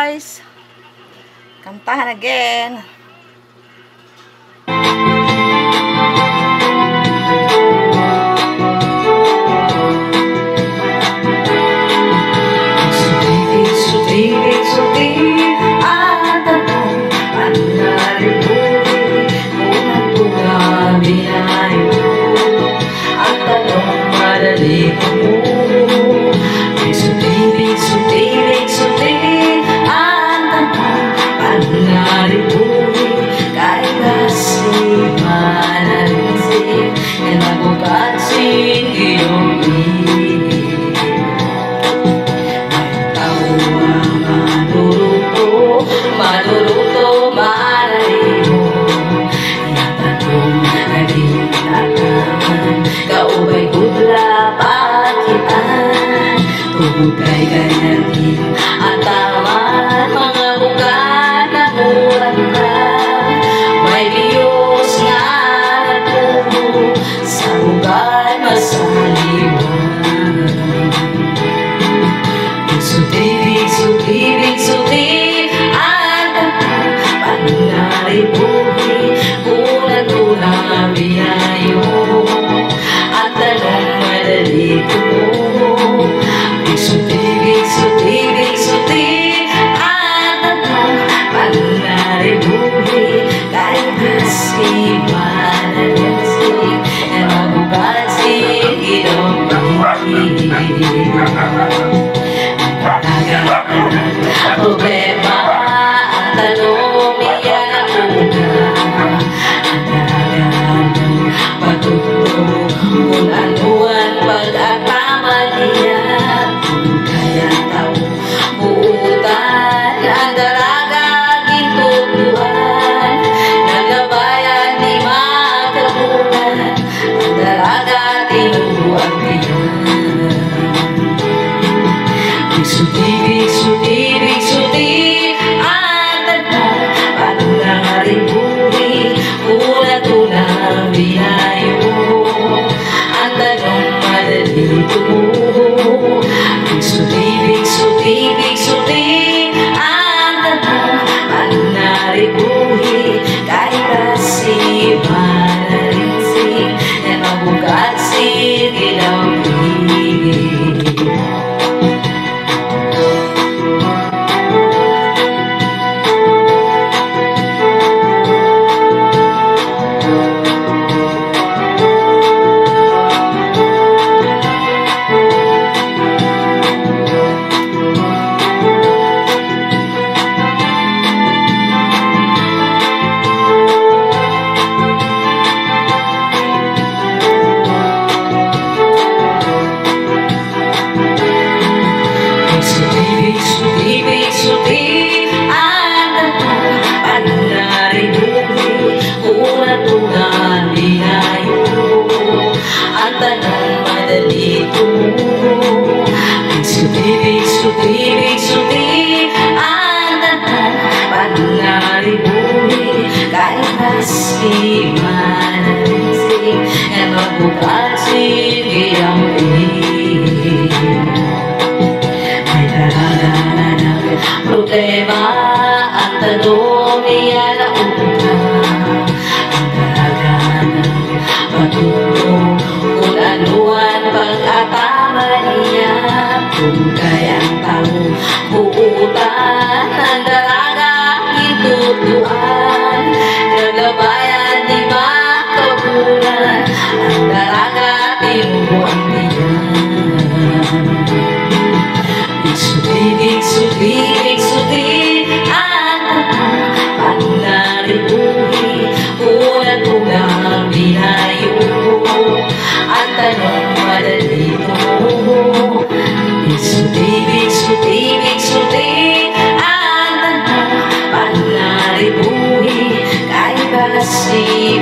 guys. Kantahan again. Kay ganyan at taman mga bukan na murang na may liyos nga nagpuno sa bukan masaliwan. Bigsuti at panari buhi kunang-kunang biyayo at tanong madali ko. Problema ang tanong niya na una, ang daragan ng patuto kung anuan pag-atama niya. Kung kaya tao buutan ang daraga gintutuan, nagabayan ni makabunan ang daraga tinubuan niya. Bigsuti at tanong panungaring buhi una-tunang binayo ang tanong madali tumuho. Bigsuti at tanong panungaring buhi kahit kasi manarinsing na mabukat sige ng pili. Bigsuti at tanong panungaring buhi kahit kasi manarinsing na mabukat sige ang pili. May daraga na ng problema ang tanong niya na una, ang daraga ng patuto kung anuan pag-atama niya. Kung kayang tao buutan ang daraga itutuan, naglabayan di makabunan ang daraga tinubuan niya. Bigsuti at tanong panungaring buhi una-tunang binayo at tanong madali tumuho. Bigsuti at tanong panungaring buhi kahit kasi